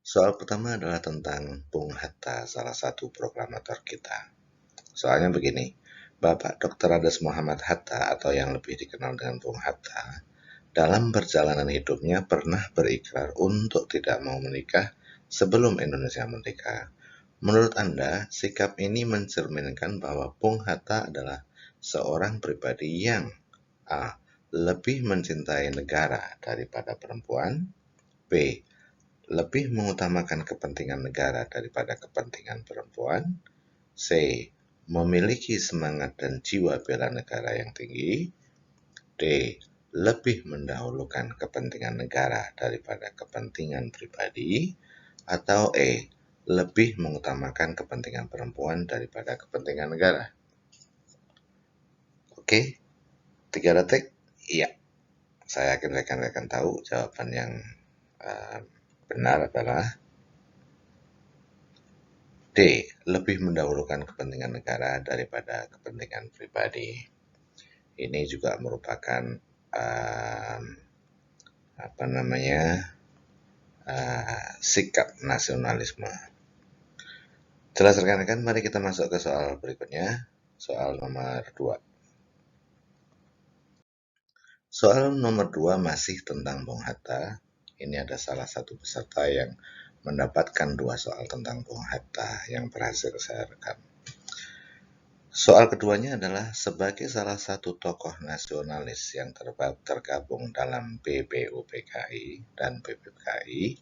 Soal pertama adalah tentang Bung Hatta, salah satu proklamator kita. Soalnya begini, Bapak Dr. Andes Muhammad Hatta atau yang lebih dikenal dengan Bung Hatta, dalam perjalanan hidupnya pernah berikrar untuk tidak mau menikah sebelum Indonesia merdeka. Menurut Anda, sikap ini mencerminkan bahwa Bung Hatta adalah seorang pribadi yang A. Lebih mencintai negara daripada perempuan, B. Lebih mengutamakan kepentingan negara daripada kepentingan perempuan, C. Memiliki semangat dan jiwa bela negara yang tinggi, D. Lebih mendahulukan kepentingan negara daripada kepentingan pribadi, atau E. Lebih mengutamakan kepentingan perempuan daripada kepentingan negara. Oke, 3 detik. Iya, saya yakin rekan-rekan tahu jawaban yang benar adalah D. Lebih mendahulukan kepentingan negara daripada kepentingan pribadi. Ini juga merupakan sikap nasionalisme. Jelas rekan-rekan, mari kita masuk ke soal berikutnya. Soal nomor 2. Soal nomor 2 masih tentang Bung Hatta. Ini ada salah satu peserta yang mendapatkan 2 soal tentang Bung Hatta yang berhasil saya rekam. Soal keduanya adalah sebagai salah satu tokoh nasionalis yang tergabung dalam BPUPKI dan PPKI,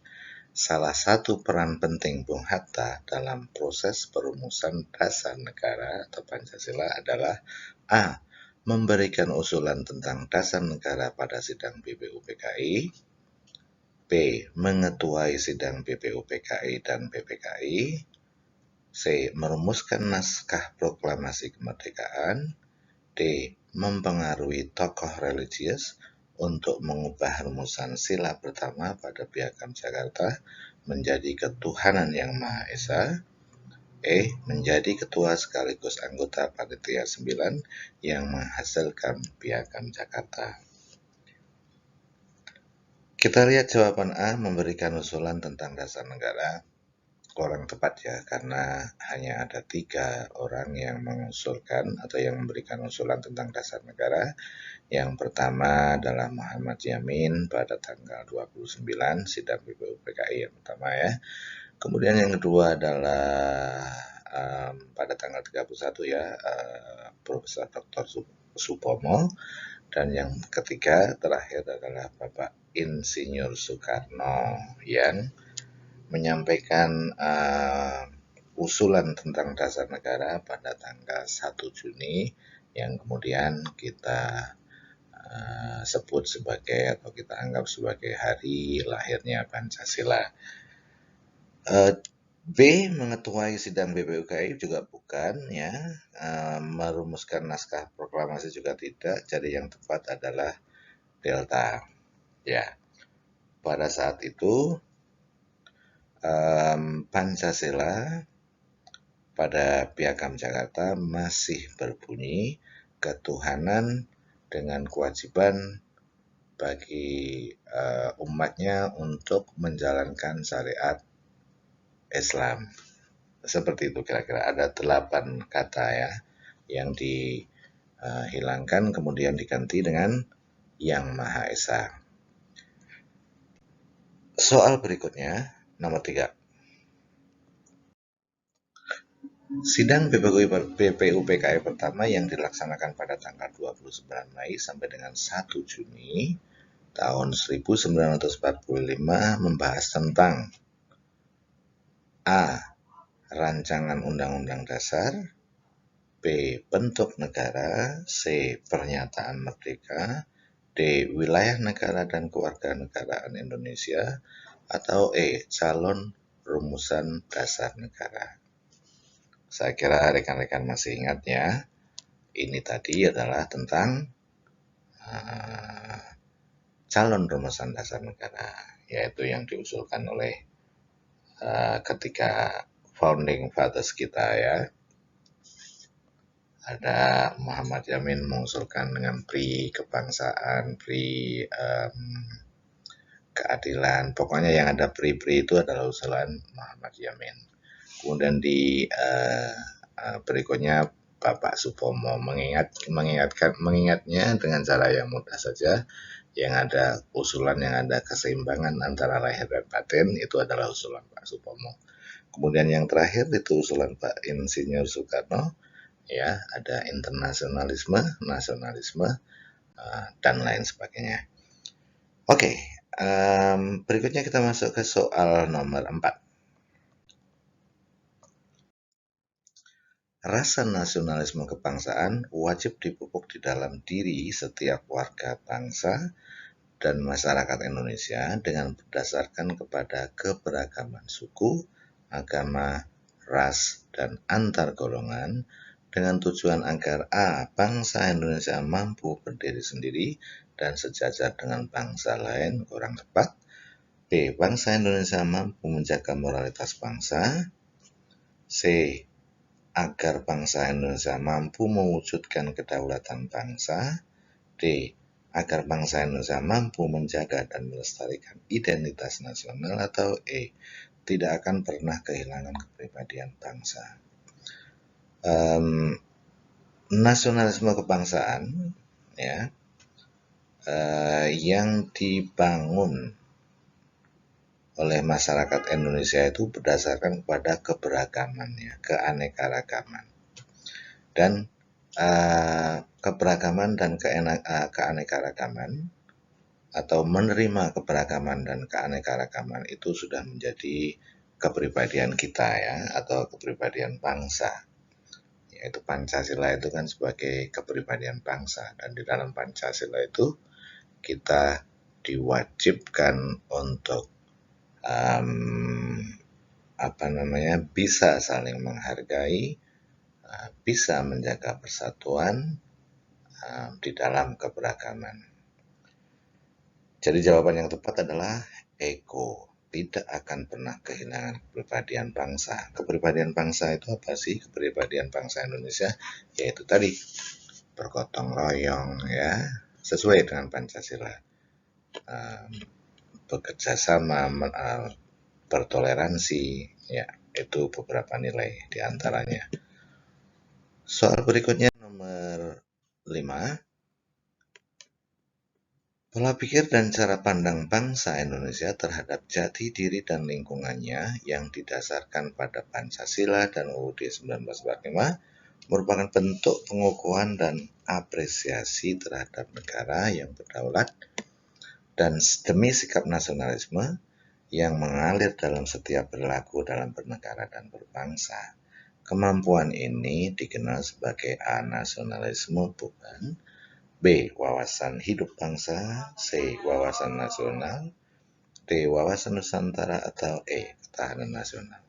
salah satu peran penting Bung Hatta dalam proses perumusan dasar negara atau Pancasila adalah A. Memberikan usulan tentang dasar negara pada sidang BPUPKI, B. Mengetuai sidang BPUPKI dan PPKI, C. Merumuskan naskah proklamasi kemerdekaan, D. Mempengaruhi tokoh religius untuk mengubah rumusan sila pertama pada Piagam Jakarta menjadi ketuhanan yang Maha Esa, E. Menjadi ketua sekaligus anggota Panitia 9 yang menghasilkan Piagam Jakarta. Kita lihat jawaban A, memberikan usulan tentang dasar negara. Kurang tepat ya, karena hanya ada 3 orang yang mengusulkan atau yang memberikan usulan tentang dasar negara. Yang pertama adalah Muhammad Yamin pada tanggal 29 sidang BPUPKI yang pertama ya. Kemudian yang kedua adalah pada tanggal 31 ya, Profesor Dr. Supomo. Dan yang ketiga terakhir adalah Bapak Insinyur Soekarno yang menyampaikan usulan tentang dasar negara pada tanggal 1 Juni yang kemudian kita sebut sebagai atau kita anggap sebagai hari lahirnya Pancasila. B. Mengetuai sidang BPUPKI juga bukan ya, merumuskan naskah proklamasi juga tidak, jadi yang tepat adalah delta ya. Pada saat itu Pancasila pada Piagam Jakarta masih berbunyi ketuhanan dengan kewajiban bagi umatnya untuk menjalankan syariat Islam. Seperti itu kira-kira, ada 8 kata ya yang dihilangkan kemudian diganti dengan Yang Maha Esa. Soal berikutnya, nomor 3. Sidang BPUPKI pertama yang dilaksanakan pada tanggal 29 Mei sampai dengan 1 Juni tahun 1945 membahas tentang A. Rancangan Undang-Undang Dasar, B. Bentuk negara, C. Pernyataan Merdeka, D. Wilayah negara dan kewarganegaraan Indonesia, atau E. Calon rumusan dasar negara. Saya kira rekan-rekan masih ingat ya, ini tadi adalah tentang calon rumusan dasar negara, yaitu yang diusulkan oleh ketika founding fathers kita ya. Ada Muhammad Yamin mengusulkan dengan pri kebangsaan, pri keadilan. Pokoknya yang ada pri-pri itu adalah usulan Muhammad Yamin. Kemudian di berikutnya Bapak Supomo mengingatnya dengan cara yang mudah saja. Yang ada usulan yang ada keseimbangan antara lahir dan batin itu adalah usulan Pak Supomo. Kemudian yang terakhir itu usulan Pak Insinyur Soekarno, ya ada internasionalisme, nasionalisme, dan lain sebagainya. Oke, berikutnya kita masuk ke soal nomor 4. Rasa nasionalisme kebangsaan wajib dipupuk di dalam diri setiap warga bangsa dan masyarakat Indonesia dengan berdasarkan kepada keberagaman suku, agama, ras, dan antar golongan dengan tujuan agar A. Bangsa Indonesia mampu berdiri sendiri dan sejajar dengan bangsa lain, kurang tepat. B. Bangsa Indonesia mampu menjaga moralitas bangsa. C. Agar bangsa Indonesia mampu mewujudkan kedaulatan bangsa. D. Agar bangsa Indonesia mampu menjaga dan melestarikan identitas nasional. Atau E. Tidak akan pernah kehilangan kepribadian bangsa. Nasionalisme kebangsaan, ya, yang dibangun oleh masyarakat Indonesia itu berdasarkan kepada keberagamannya, keanekaragaman. Dan keberagaman dan keanekaragaman atau menerima keberagaman dan keanekaragaman itu sudah menjadi kepribadian kita, ya, atau kepribadian bangsa. Yaitu Pancasila itu kan sebagai kepribadian bangsa, dan di dalam Pancasila itu kita diwajibkan untuk bisa saling menghargai, bisa menjaga persatuan di dalam keberagaman. Jadi jawaban yang tepat adalah Eko, tidak akan pernah kehilangan kepribadian bangsa. Kepribadian bangsa itu apa sih? Kepribadian bangsa Indonesia yaitu tadi bergotong royong, ya, sesuai dengan Pancasila, bekerja sama, bertoleransi, ya, itu beberapa nilai diantaranya. Soal berikutnya nomor 5. Pola pikir dan cara pandang bangsa Indonesia terhadap jati diri dan lingkungannya yang didasarkan pada Pancasila dan UUD 1945 merupakan bentuk pengukuhan dan apresiasi terhadap negara yang berdaulat dan demi sikap nasionalisme yang mengalir dalam setiap perilaku dalam bernegara dan berbangsa. Kemampuan ini dikenal sebagai A. Nasionalisme, bukan. B. Wawasan hidup bangsa. C. Wawasan nasional. D. Wawasan Nusantara. Atau E. Ketahanan nasional.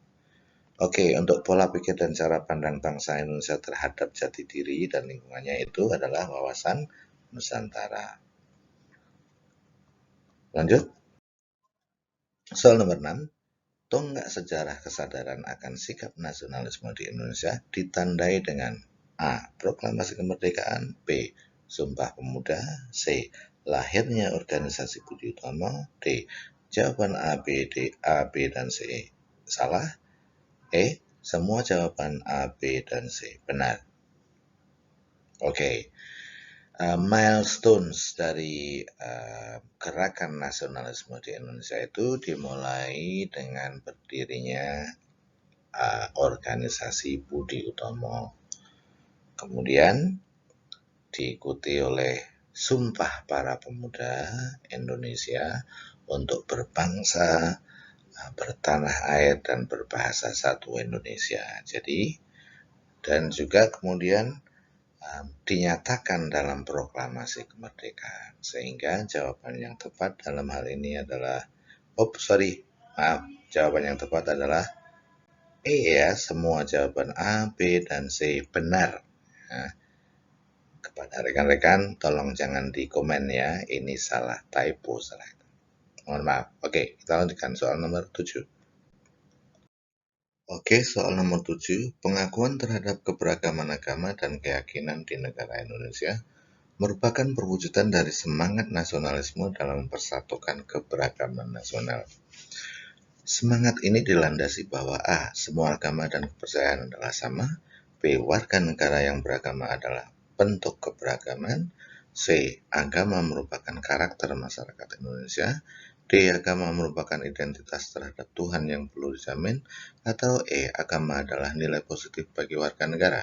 Oke, untuk pola pikir dan cara pandang bangsa Indonesia terhadap jati diri dan lingkungannya itu adalah wawasan Nusantara. Lanjut. Soal nomor 6. Tonggak sejarah kesadaran akan sikap nasionalisme di Indonesia ditandai dengan A. Proklamasi kemerdekaan. B. Sumpah Pemuda. C. Lahirnya organisasi Budi Utomo. D. Jawaban A, B, dan C salah. E. Semua jawaban A, B, dan C benar. Oke. Milestones dari gerakan nasionalisme di Indonesia itu dimulai dengan berdirinya organisasi Budi Utomo, kemudian diikuti oleh Sumpah Para Pemuda Indonesia untuk berbangsa, bertanah air, dan berbahasa satu Indonesia. Jadi, dan juga kemudian dinyatakan dalam proklamasi kemerdekaan, sehingga jawaban yang tepat dalam hal ini adalah jawaban yang tepat adalah E, ya, semua jawaban A, B, dan C benar. Nah, kepada rekan-rekan tolong jangan di komen, ya, ini salah, typo, salah. Mohon maaf. Oke, kita lanjutkan soal nomor 7. Oke, soal nomor 7, pengakuan terhadap keberagaman agama dan keyakinan di negara Indonesia merupakan perwujudan dari semangat nasionalisme dalam mempersatukan keberagaman nasional. Semangat ini dilandasi bahwa A. Semua agama dan kepercayaan adalah sama. B. Warga negara yang beragama adalah bentuk keberagaman. C. Agama merupakan karakter masyarakat Indonesia. D. Agama merupakan identitas terhadap Tuhan yang perlu dijamin. Atau E. Agama adalah nilai positif bagi warga negara.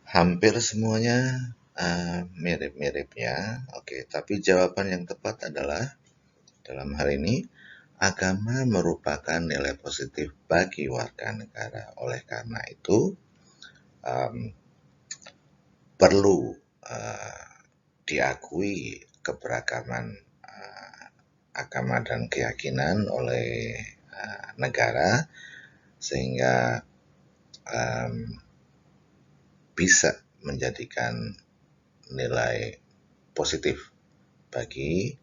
Hampir semuanya mirip-mirip ya. Oke, tapi jawaban yang tepat adalah dalam hal ini agama merupakan nilai positif bagi warga negara. Oleh karena itu perlu diakui keberagaman agama dan keyakinan oleh negara sehingga bisa menjadikan nilai positif bagi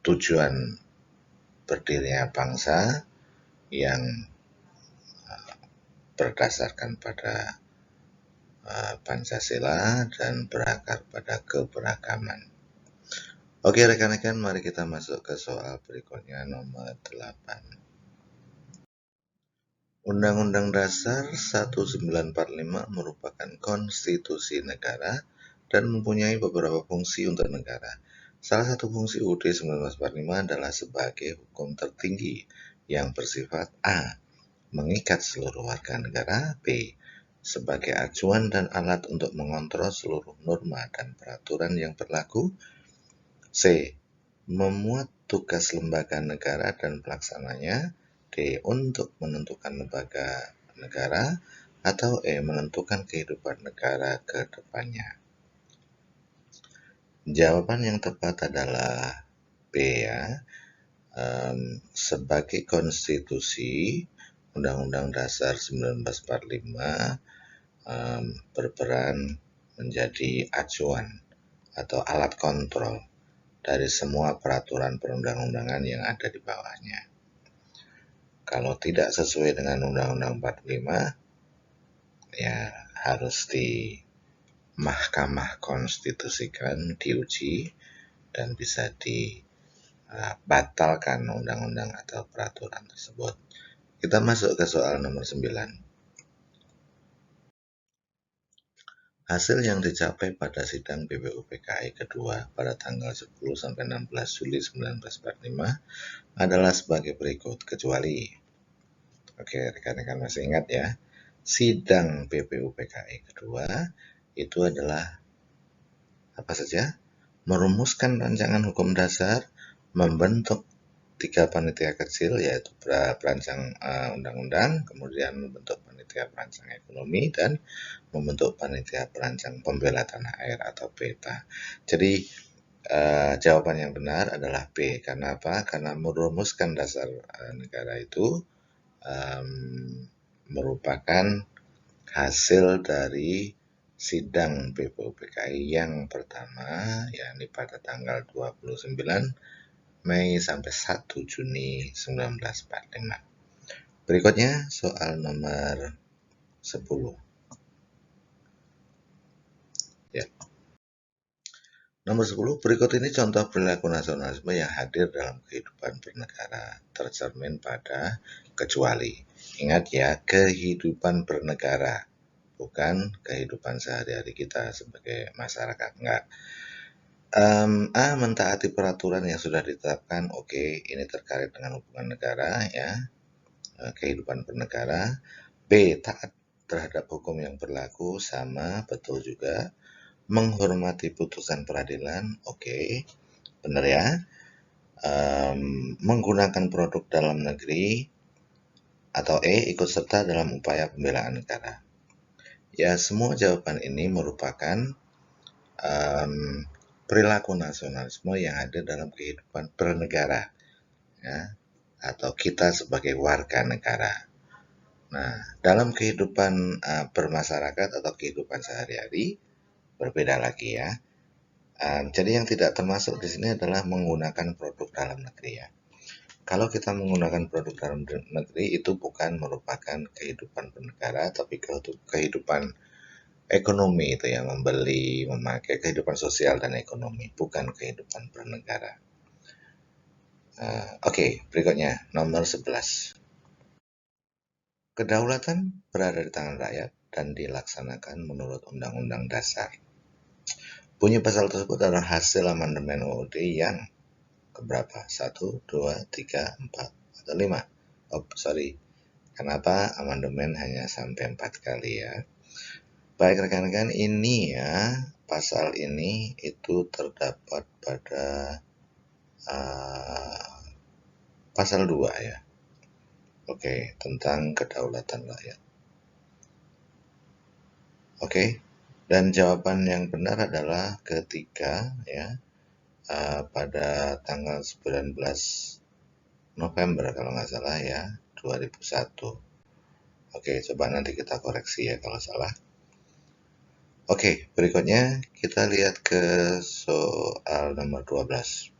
tujuan berdirinya bangsa yang berdasarkan pada Pancasila dan berakar pada keberagaman. Oke rekan-rekan, mari kita masuk ke soal berikutnya nomor 8. Undang-Undang Dasar 1945 merupakan konstitusi negara dan mempunyai beberapa fungsi untuk negara. Salah satu fungsi UUD 1945 adalah sebagai hukum tertinggi yang bersifat A. Mengikat seluruh warga negara. B. Sebagai acuan dan alat untuk mengontrol seluruh norma dan peraturan yang berlaku. C. Memuat tugas lembaga negara dan pelaksananya. D. Untuk menentukan lembaga negara. Atau E. Menentukan kehidupan negara ke depannya. Jawaban yang tepat adalah B ya. Sebagai konstitusi, Undang-Undang Dasar 1945 berperan menjadi acuan atau alat kontrol dari semua peraturan perundang-undangan yang ada di bawahnya. Kalau tidak sesuai dengan Undang-Undang 45, ya harus di Mahkamah Konstitusikan, diuji, dan bisa dibatalkan undang-undang atau peraturan tersebut. Kita masuk ke soal nomor 9. Hasil yang dicapai pada sidang BPUPKI kedua pada tanggal 10-16 Juli 1945 adalah sebagai berikut, kecuali, oke rekan-rekan masih ingat ya, sidang BPUPKI kedua itu adalah apa saja? Merumuskan rancangan hukum dasar, membentuk 3 panitia kecil yaitu perancang undang-undang, kemudian membentuk panitia perancang ekonomi, dan membentuk panitia perancang pembela tanah air atau PETA. Jadi jawaban yang benar adalah B. Karena apa? Karena merumuskan dasar negara itu merupakan hasil dari sidang BPUPKI yang pertama, yakni pada tanggal 29 Mei sampai 1 Juni 1945. Berikutnya soal nomor 10. Ya. Nomor 10, berikut ini contoh perilaku nasionalisme yang hadir dalam kehidupan bernegara, tercermin pada kecuali. Ingat ya, kehidupan bernegara, bukan kehidupan sehari-hari kita sebagai masyarakat, enggak. A. Mentaati peraturan yang sudah ditetapkan, oke, ini terkait dengan hubungan negara ya, kehidupan bernegara. B. Taat terhadap hukum yang berlaku, sama, betul juga. Menghormati putusan peradilan, oke, benar ya. Menggunakan produk dalam negeri, atau E. Ikut serta dalam upaya pembelaan negara. Ya, semua jawaban ini merupakan perilaku nasionalisme yang ada dalam kehidupan bernegara ya, atau kita sebagai warga negara. Nah, dalam kehidupan bermasyarakat atau kehidupan sehari-hari berbeda lagi ya. Jadi yang tidak termasuk di sini adalah menggunakan produk dalam negeri ya. Kalau kita menggunakan produk dalam negeri itu bukan merupakan kehidupan bernegara, tapi kehidupan ekonomi itu yang membeli, memakai, kehidupan sosial dan ekonomi, bukan kehidupan bernegara. Oke, berikutnya nomor 11. Kedaulatan berada di tangan rakyat dan dilaksanakan menurut Undang-Undang Dasar. Bunyi pasal tersebut adalah hasil amandemen UUD yang keberapa? 1, 2, 3, 4, atau 5? Oh, sorry. Kenapa amandemen hanya sampai 4 kali ya? Baik rekan-rekan, ini ya, pasal ini itu terdapat pada pasal 2 ya. Oke, tentang kedaulatan rakyat. Oke, dan jawaban yang benar adalah ketiga ya, pada tanggal 19 November kalau nggak salah ya, 2001. Oke, coba nanti kita koreksi ya kalau salah. Oke, berikutnya kita lihat ke soal nomor 12.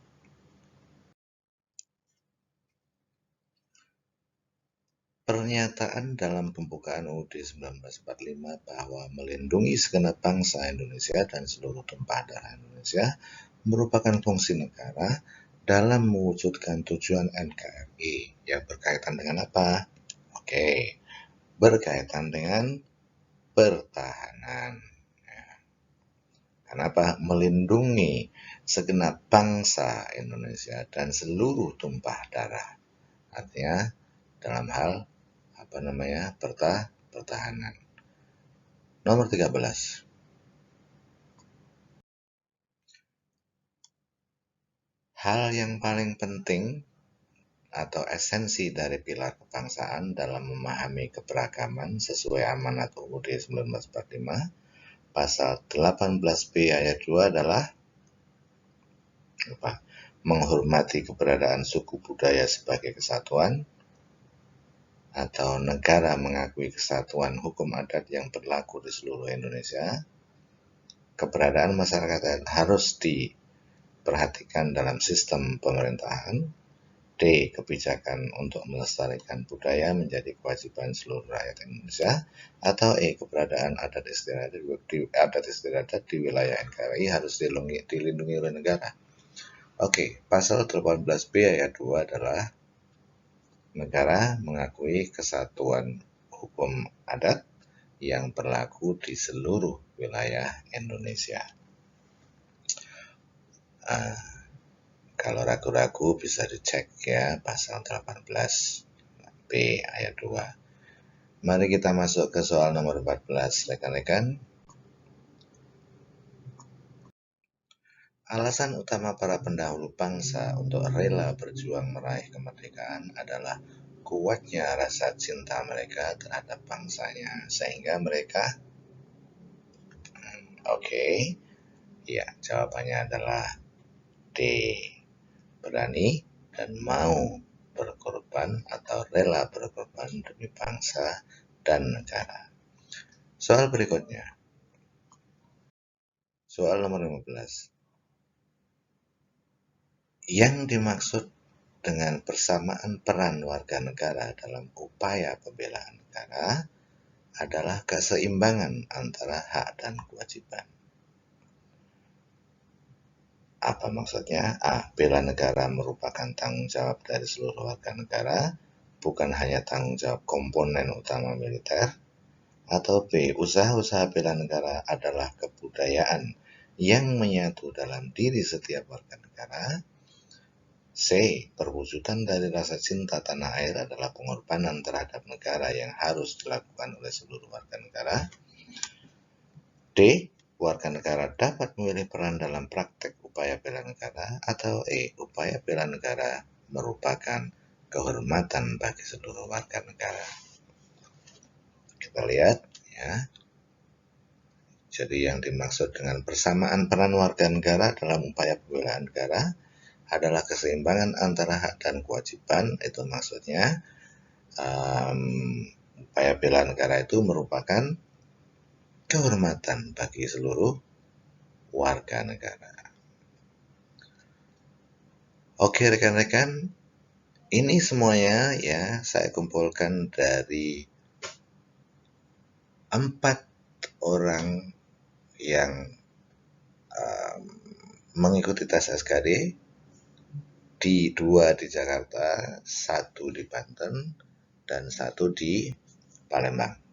Pernyataan dalam pembukaan UUD 1945 bahwa melindungi segenap bangsa Indonesia dan seluruh tumpah darah Indonesia merupakan fungsi negara dalam mewujudkan tujuan NKRI yang berkaitan dengan apa? Oke, berkaitan dengan pertahanan. Kenapa? Melindungi segenap bangsa Indonesia dan seluruh tumpah darah. Artinya dalam hal pertahanan. Nomor 13. Hal yang paling penting atau esensi dari pilar kebangsaan dalam memahami keberagaman sesuai amanat UUD 1945 pasal 18B ayat 2 adalah menghormati keberadaan suku budaya sebagai kesatuan, atau negara mengakui kesatuan hukum adat yang berlaku di seluruh Indonesia. Keberadaan masyarakat harus diperhatikan dalam sistem pemerintahan. D. Kebijakan untuk melestarikan budaya menjadi kewajiban seluruh rakyat Indonesia. Atau E. Keberadaan adat istiadat di wilayah NKRI harus dilindungi oleh negara. Oke, pasal 18B ayat 2 adalah negara mengakui kesatuan hukum adat yang berlaku di seluruh wilayah Indonesia. Kalau ragu-ragu bisa dicek ya, pasal 18B ayat 2. Mari kita masuk ke soal nomor 14, rekan-rekan. Alasan utama para pendahulu bangsa untuk rela berjuang meraih kemerdekaan adalah kuatnya rasa cinta mereka terhadap bangsanya, sehingga mereka ya, jawabannya adalah D. Berani dan mau berkorban atau rela berkorban demi bangsa dan negara. Soal berikutnya. Soal nomor 15. Yang dimaksud dengan persamaan peran warga negara dalam upaya pembelaan negara adalah keseimbangan antara hak dan kewajiban. Apa maksudnya? A. Bela negara merupakan tanggung jawab dari seluruh warga negara, bukan hanya tanggung jawab komponen utama militer. Atau B. Usaha-usaha bela negara adalah kebudayaan yang menyatu dalam diri setiap warga negara. C. Perwujudan dari rasa cinta tanah air adalah pengorbanan terhadap negara yang harus dilakukan oleh seluruh warga negara. D. Warga negara dapat memilih peran dalam praktek upaya bela negara. Atau E. Upaya bela negara merupakan kehormatan bagi seluruh warga negara. Kita lihat ya. Jadi yang dimaksud dengan persamaan peran warga negara dalam upaya pembelaan negara adalah keseimbangan antara hak dan kewajiban. Itu maksudnya upaya bela negara itu merupakan kehormatan bagi seluruh warga negara. Oke rekan-rekan, ini semuanya ya saya kumpulkan dari 4 orang yang mengikuti tes SKD, dua di Jakarta, 1 di Banten, dan 1 di Palembang.